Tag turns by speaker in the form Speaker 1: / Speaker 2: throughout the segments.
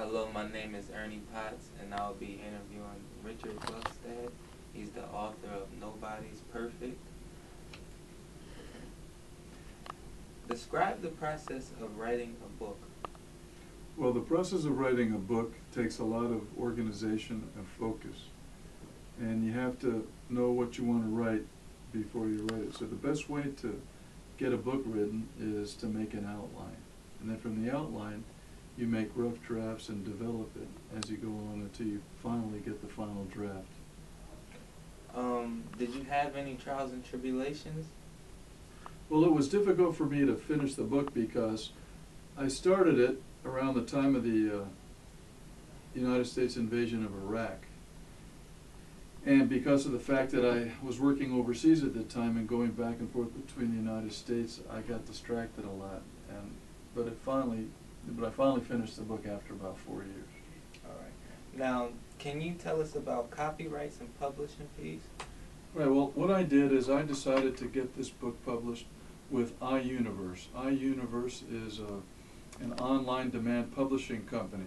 Speaker 1: Hello, my name is Ernie Potts, and I'll be interviewing Richard Glukstad. He's the author of Nobody's Perfect. Describe the process of writing a book.
Speaker 2: Well, the process of writing a book takes a lot of organization and focus. And you have to know what you want to write before you write it. So the best way to get a book written is to make an outline. And then from the outline, you make rough drafts and develop it as you go on until you finally get the final draft.
Speaker 1: Did you have any trials and tribulations?
Speaker 2: Well, it was difficult for me to finish the book because I started it around the time of the United States invasion of Iraq. And because of the fact that I was working overseas at the time and going back and forth between the United States, I got distracted a lot. But I finally finished the book after about 4 years.
Speaker 1: All right. Now, can you tell us about copyrights and publishing fees?
Speaker 2: Right. Well, what I did is I decided to get this book published with iUniverse. iUniverse is an online demand publishing company.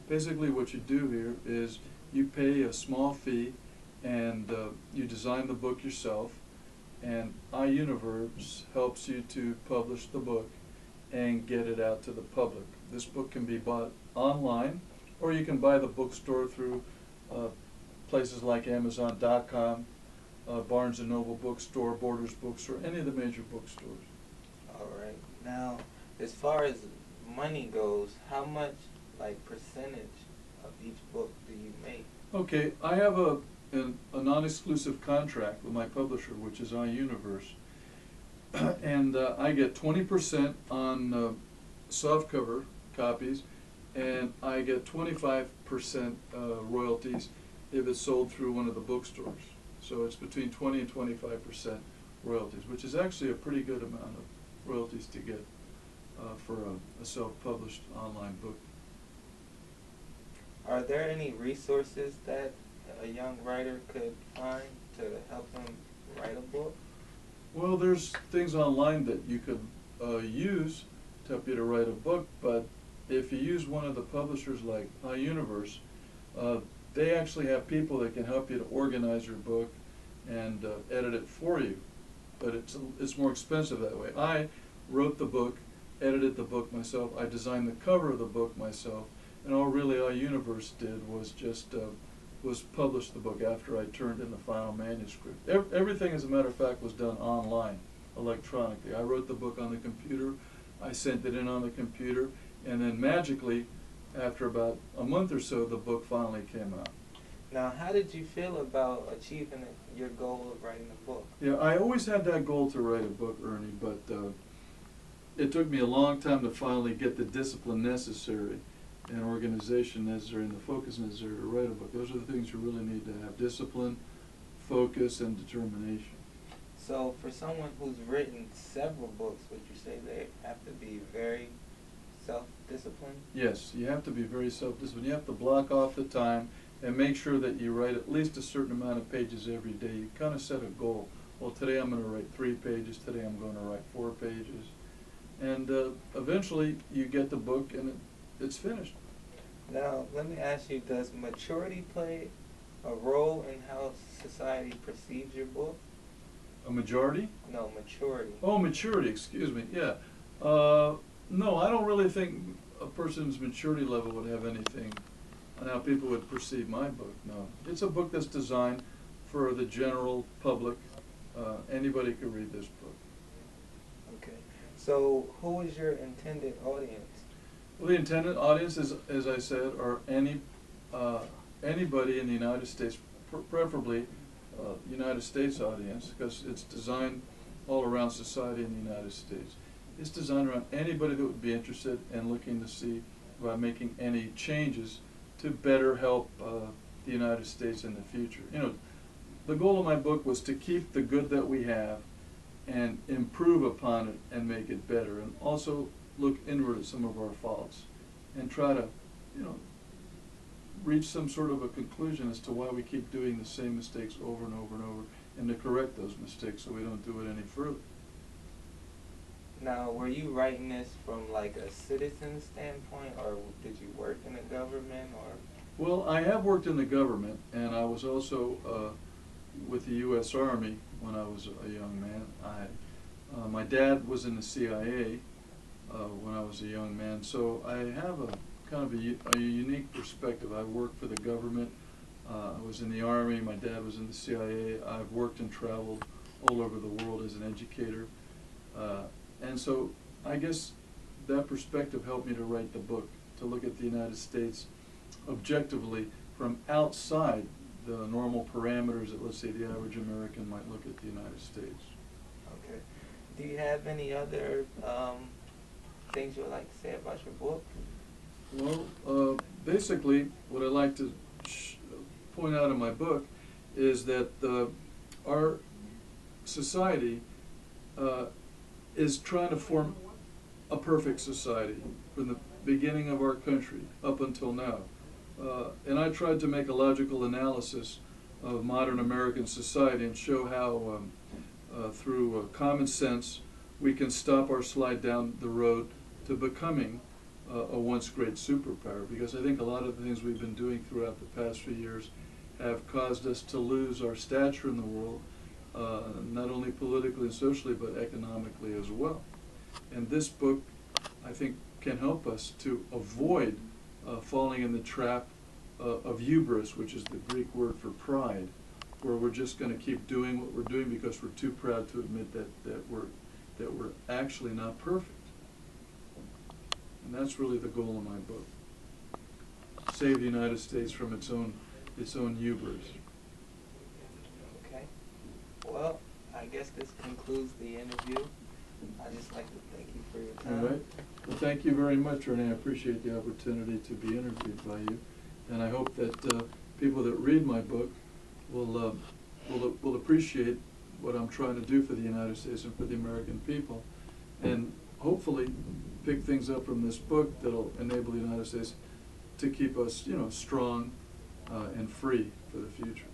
Speaker 2: Basically, what you do here is you pay a small fee and you design the book yourself, and iUniverse helps you to publish the book and get it out to the public. This book can be bought online, or you can buy the bookstore through places like Amazon.com, Barnes & Noble bookstore, Borders bookstore, any of the major bookstores.
Speaker 1: All right. Now, as far as money goes, how much, percentage of each book do you make?
Speaker 2: Okay, I have a non-exclusive contract with my publisher, which is iUniverse, and I get 20% on softcover copies, and I get 25% royalties if it's sold through one of the bookstores. So it's between 20 and 25% royalties, which is actually a pretty good amount of royalties to get for a self-published online book.
Speaker 1: Are there any resources that a young writer could find to help them write a book?
Speaker 2: Well, there's things online that you could use to help you to write a book, but if you use one of the publishers like iUniverse, they actually have people that can help you to organize your book and edit it for you. But it's more expensive that way. I wrote the book, edited the book myself, I designed the cover of the book myself, and all really iUniverse did was just publish the book after I turned in the final manuscript. Everything, as a matter of fact, was done online, electronically. I wrote the book on the computer, I sent it in on the computer, and then magically, after about a month or so, the book finally came out.
Speaker 1: Now, how did you feel about achieving your goal of writing a book?
Speaker 2: Yeah, I always had that goal to write a book, Ernie, but it took me a long time to finally get the discipline necessary and organization necessary and the focus necessary to write a book. Those are the things you really need to have: discipline, focus, and determination.
Speaker 1: So for someone who's written several books, would you say they have to be very self-disciplined?
Speaker 2: Yes, you have to be very self-disciplined. You have to block off the time and make sure that you write at least a certain amount of pages every day. You kind of set a goal. Well, today I'm going to write 3 pages, today I'm going to write 4 pages. And eventually you get the book and it's finished.
Speaker 1: Now, let me ask you, does maturity play a role in how society perceives your book?
Speaker 2: A majority?
Speaker 1: No, maturity.
Speaker 2: Oh, maturity, excuse me, yeah. No, I don't really think a person's maturity level would have anything on how people would perceive my book, no. It's a book that's designed for the general public. Anybody could read this book.
Speaker 1: Okay. So, who is your intended audience?
Speaker 2: Well, the intended audience, as I said, are anybody in the United States, preferably United States audience, because it's designed all around society in the United States. It's designed around anybody that would be interested and looking to see about making any changes to better help the United States in the future. You know, the goal of my book was to keep the good that we have and improve upon it and make it better, and also look inward at some of our faults and try to, reach some sort of a conclusion as to why we keep doing the same mistakes over and over and over, and to correct those mistakes so we don't do it any further.
Speaker 1: Now, were you writing this from like a citizen standpoint, or did you work in the government, or?
Speaker 2: Well, I have worked in the government, and I was also with the U.S. Army when I was a young man. My dad was in the CIA when I was a young man, so I have a kind of a unique perspective. I worked for the government. I was in the Army. My dad was in the CIA. I've worked and traveled all over the world as an educator. And so I guess that perspective helped me to write the book, to look at the United States objectively from outside the normal parameters that, let's say, the average American might look at the United States.
Speaker 1: Okay. Do you have any other things you would like to say about your book?
Speaker 2: Well, basically, what I like to point out in my book is that our society is trying to form a perfect society from the beginning of our country up until now. And I tried to make a logical analysis of modern American society and show how through common sense we can stop our slide down the road to becoming a once great superpower, because I think a lot of the things we've been doing throughout the past few years have caused us to lose our stature in the world, not only politically and socially, but economically as well. And this book, I think, can help us to avoid falling in the trap of hubris, which is the Greek word for pride, where we're just going to keep doing what we're doing because we're too proud to admit that we're actually not perfect. And that's really the goal of my book: save the United States from its own hubris.
Speaker 1: Okay. Well, I guess this concludes the interview. I'd just like to thank you for your time.
Speaker 2: All right. Well, thank you very much, Ernie. I appreciate the opportunity to be interviewed by you, and I hope that people that read my book will appreciate what I'm trying to do for the United States and for the American people, and hopefully pick things up from this book that'll enable the United States to keep us, strong and free for the future.